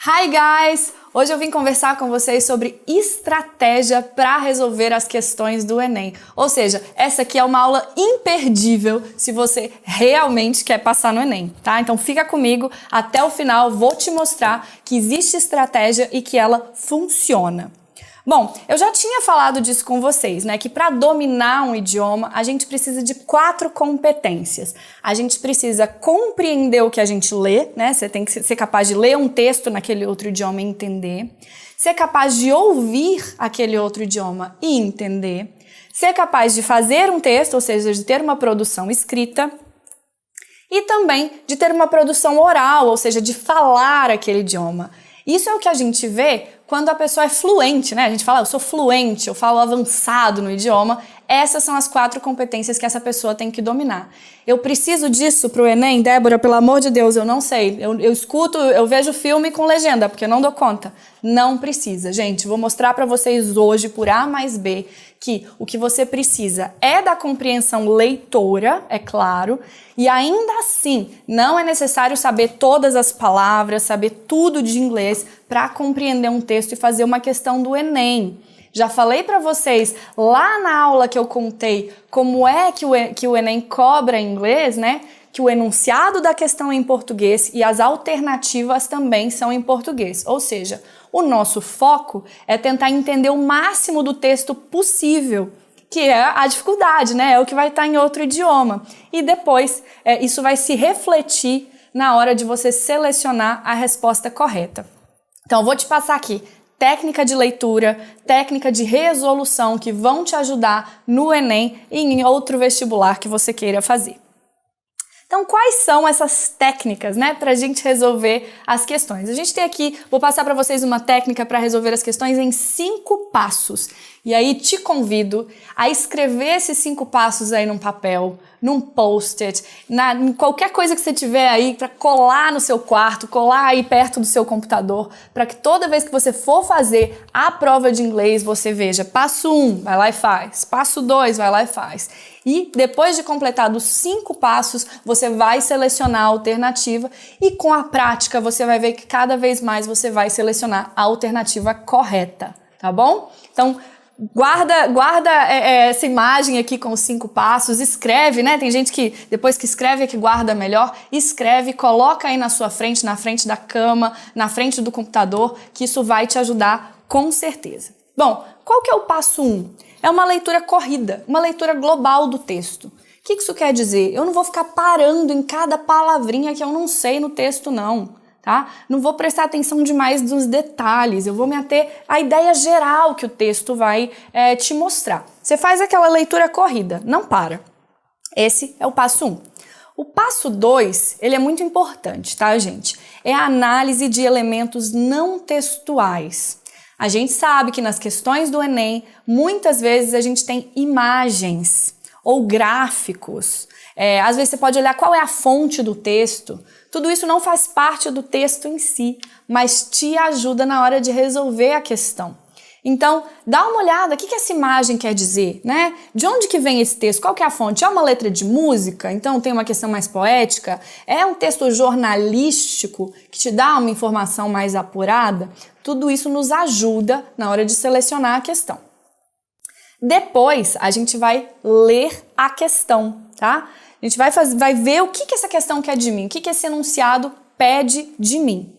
Hi guys! Hoje eu vim conversar com vocês sobre estratégia para resolver as questões do Enem. Ou seja, essa aqui é uma aula imperdível se você realmente quer passar no Enem, tá? Então fica comigo até o final, vou te mostrar que existe estratégia e que ela funciona. Bom, eu já tinha falado disso com vocês, né? Que para dominar um idioma, a gente precisa de 4 competências. A gente precisa compreender o que a gente lê, né? Você tem que ser capaz de ler um texto naquele outro idioma e entender. Ser capaz de ouvir aquele outro idioma e entender. Ser capaz de fazer um texto, ou seja, de ter uma produção escrita. E também de ter uma produção oral, ou seja, de falar aquele idioma. Isso é o que a gente vê quando a pessoa é fluente, né? A gente fala, eu sou fluente, eu falo avançado no idioma. Essas são as 4 competências que essa pessoa tem que dominar. Eu preciso disso pro Enem? Débora, pelo amor de Deus, eu não sei. Eu escuto, eu vejo filme com legenda, porque eu não dou conta. Não precisa. Gente, vou mostrar para vocês hoje, por A mais B, que o que você precisa é da compreensão leitora, é claro, e ainda assim não é necessário saber todas as palavras, saber tudo de inglês para compreender um texto e fazer uma questão do Enem. Já falei para vocês lá na aula que eu contei como é que o Enem cobra em inglês, né? Que o enunciado da questão é em português e as alternativas também são em português. Ou seja, o nosso foco é tentar entender o máximo do texto possível, que é a dificuldade, né? É o que vai estar em outro idioma. E depois isso vai se refletir na hora de você selecionar a resposta correta. Então, eu vou te passar aqui técnica de leitura, técnica de resolução que vão te ajudar no Enem e em outro vestibular que você queira fazer. Então, quais são essas técnicas, né, para a gente resolver as questões? A gente tem aqui, vou passar para vocês uma técnica para resolver as questões em 5 passos. E aí te convido a escrever esses 5 passos aí num papel, num post-it, em qualquer coisa que você tiver aí para colar no seu quarto, colar aí perto do seu computador, para que toda vez que você for fazer a prova de inglês, você veja passo 1, vai lá e faz, passo 2, vai lá e faz. E depois de completado os 5 passos, você vai selecionar a alternativa e com a prática você vai ver que cada vez mais você vai selecionar a alternativa correta, tá bom? Então, guarda essa imagem aqui com os 5 passos, escreve, né? Tem gente que depois que escreve é que guarda melhor, escreve, coloca aí na sua frente, na frente da cama, na frente do computador, que isso vai te ajudar com certeza. Bom, qual que é o passo 1? É uma leitura corrida, uma leitura global do texto. O que isso quer dizer? Eu não vou ficar parando em cada palavrinha que eu não sei no texto, não. Tá? Não vou prestar atenção demais nos detalhes, eu vou me ater à ideia geral que o texto vai te mostrar. Você faz aquela leitura corrida, não para. Esse é o passo 1. O passo 2, ele é muito importante, tá, gente? É a análise de elementos não textuais. A gente sabe que nas questões do Enem, muitas vezes a gente tem imagens ou gráficos. Às vezes você pode olhar qual é a fonte do texto. Tudo isso não faz parte do texto em si, mas te ajuda na hora de resolver a questão. Então, dá uma olhada, o que essa imagem quer dizer, né? De onde que vem esse texto? Qual que é a fonte? É uma letra de música? Então tem uma questão mais poética? É um texto jornalístico que te dá uma informação mais apurada? Tudo isso nos ajuda na hora de selecionar a questão. Depois, a gente vai ler a questão, tá? A gente vai ver o que essa questão quer de mim, o que esse enunciado pede de mim.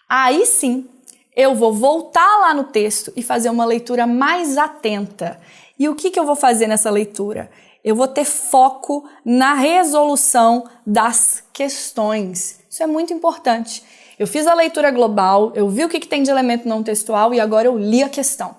Aí sim, eu vou voltar lá no texto e fazer uma leitura mais atenta. E o que eu vou fazer nessa leitura? Eu vou ter foco na resolução das questões. Isso é muito importante. Eu fiz a leitura global, eu vi o que tem de elemento não textual e agora eu li a questão.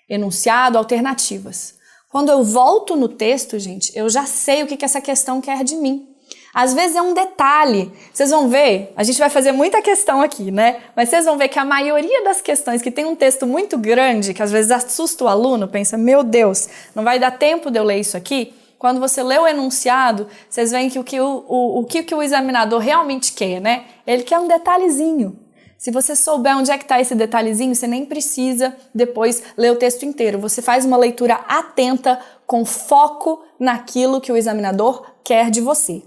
Enunciado, alternativas. Quando eu volto no texto, gente, eu já sei o que essa questão quer de mim. Às vezes é um detalhe. Vocês vão ver, a gente vai fazer muita questão aqui, né? Mas vocês vão ver que a maioria das questões que tem um texto muito grande, que às vezes assusta o aluno, pensa, meu Deus, não vai dar tempo de eu ler isso aqui. Quando você lê o enunciado, vocês veem que o que o examinador realmente quer, né? Ele quer um detalhezinho. Se você souber onde é que está esse detalhezinho, você nem precisa depois ler o texto inteiro. Você faz uma leitura atenta, com foco naquilo que o examinador quer de você.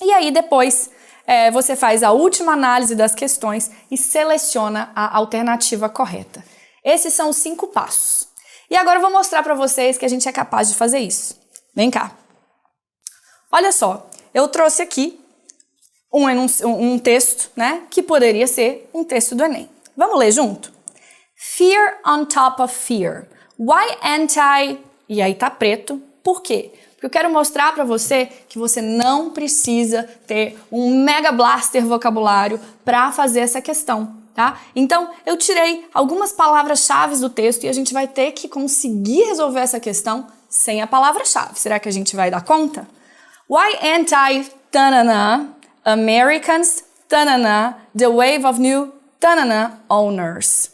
E aí depois você faz a última análise das questões e seleciona a alternativa correta. Esses são os 5 passos. E agora eu vou mostrar para vocês que a gente é capaz de fazer isso. Vem cá. Olha só, eu trouxe aqui um texto, né, que poderia ser um texto do Enem. Vamos ler junto? Fear on top of fear. Why anti... E aí tá preto. Por quê? Porque eu quero mostrar para você que você não precisa ter um mega blaster vocabulário para fazer essa questão, tá? Então, eu tirei algumas palavras-chave do texto e a gente vai ter que conseguir resolver essa questão sem a palavra-chave. Será que a gente vai dar conta? Why anti-tanana Americans tanana the wave of new tanana owners?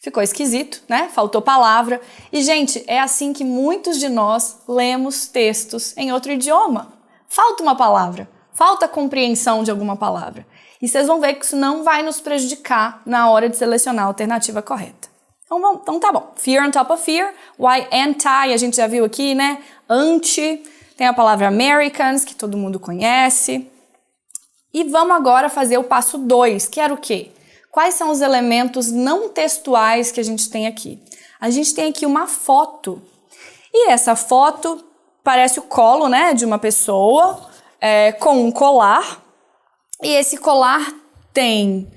Ficou esquisito, né? Faltou palavra. E, gente, é assim que muitos de nós lemos textos em outro idioma. Falta uma palavra, falta a compreensão de alguma palavra. E vocês vão ver que isso não vai nos prejudicar na hora de selecionar a alternativa correta. Então tá bom. Fear on top of fear. Why anti, a gente já viu aqui, né? Anti. Tem a palavra Americans, que todo mundo conhece. E vamos agora fazer o passo 2, que era o quê? Quais são os elementos não textuais que a gente tem aqui? A gente tem aqui uma foto. E essa foto parece o colo, né, de uma pessoa com um colar. E esse colar tem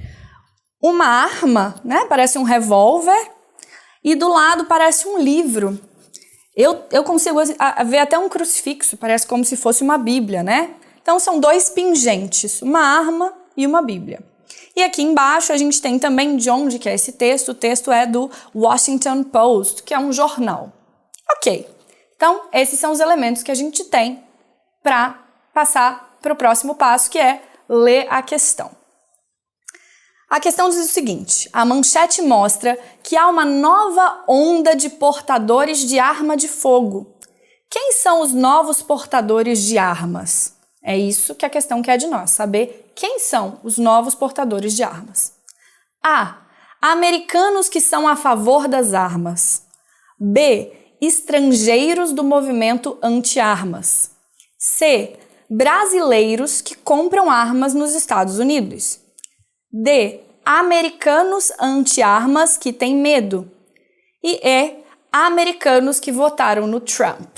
uma arma, né, parece um revólver. E do lado parece um livro. Eu consigo ver até um crucifixo, parece como se fosse uma Bíblia, né? Então são 2 pingentes, uma arma e uma Bíblia. E aqui embaixo a gente tem também de onde que é esse texto. O texto é do Washington Post, que é um jornal. Ok, então esses são os elementos que a gente tem para passar para o próximo passo, que é ler a questão. A questão diz o seguinte: a manchete mostra que há uma nova onda de portadores de arma de fogo. Quem são os novos portadores de armas? É isso que a questão quer de nós, saber quem são os novos portadores de armas. A. Americanos que são a favor das armas. B. Estrangeiros do movimento anti-armas. C. Brasileiros que compram armas nos Estados Unidos. D. Americanos anti-armas que têm medo. E E. Americanos que votaram no Trump.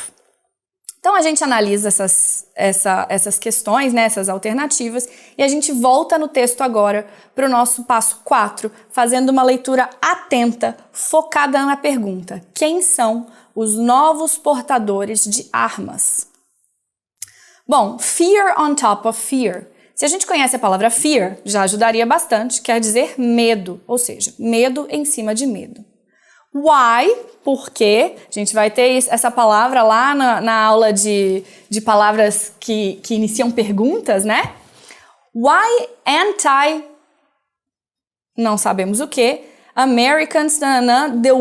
Então a gente analisa essas questões, né, essas alternativas, e a gente volta no texto agora para o nosso passo 4, fazendo uma leitura atenta, focada na pergunta: quem são os novos portadores de armas? Bom, fear on top of fear. Se a gente conhece a palavra fear, já ajudaria bastante, quer dizer medo, ou seja, medo em cima de medo. Why, por quê? A gente vai ter essa palavra lá na aula de palavras que iniciam perguntas, né? Why anti, não sabemos o quê, Americans, the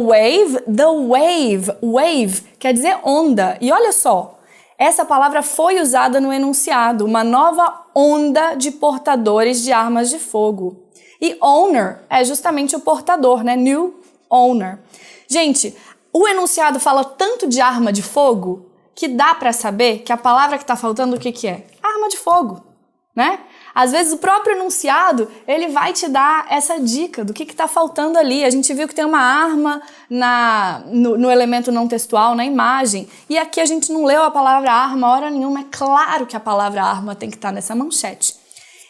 wave quer dizer onda. E olha só, essa palavra foi usada no enunciado, uma nova onda de portadores de armas de fogo. E owner é justamente o portador, né? New owner. Gente, o enunciado fala tanto de arma de fogo que dá para saber que a palavra que está faltando o que é? Arma de fogo, né? Às vezes o próprio enunciado, ele vai te dar essa dica do que está faltando ali. A gente viu que tem uma arma no elemento não textual, na imagem, e aqui a gente não leu a palavra arma hora nenhuma. É claro que a palavra arma tem que estar nessa manchete.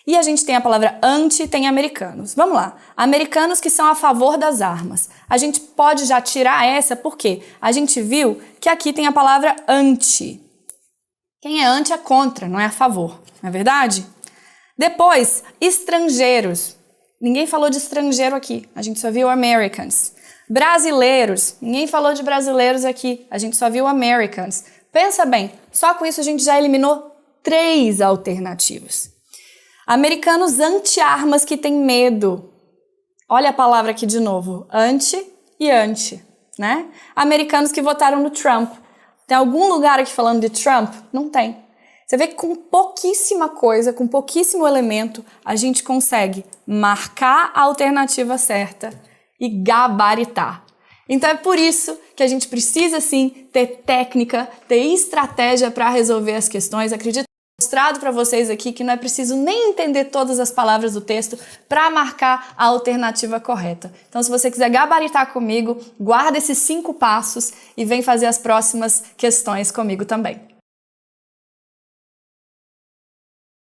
E a gente tem a palavra anti, tem americanos. Vamos lá. Americanos que são a favor das armas. A gente pode já tirar essa porque a gente viu que aqui tem a palavra anti. Quem é anti é contra, não é a favor. Não é verdade? Depois, estrangeiros. Ninguém falou de estrangeiro aqui. A gente só viu Americans. Brasileiros. Ninguém falou de brasileiros aqui. A gente só viu Americans. Pensa bem, só com isso a gente já eliminou 3 alternativas. Americanos anti-armas que têm medo. Olha a palavra aqui de novo. Anti e anti, né? Americanos que votaram no Trump. Tem algum lugar aqui falando de Trump? Não tem. Você vê que com pouquíssima coisa, com pouquíssimo elemento, a gente consegue marcar a alternativa certa e gabaritar. Então é por isso que a gente precisa, sim, ter técnica, ter estratégia para resolver as questões. Acredito mostrado para vocês aqui que não é preciso nem entender todas as palavras do texto para marcar a alternativa correta. Então, se você quiser gabaritar comigo, guarda esses 5 passos e vem fazer as próximas questões comigo também.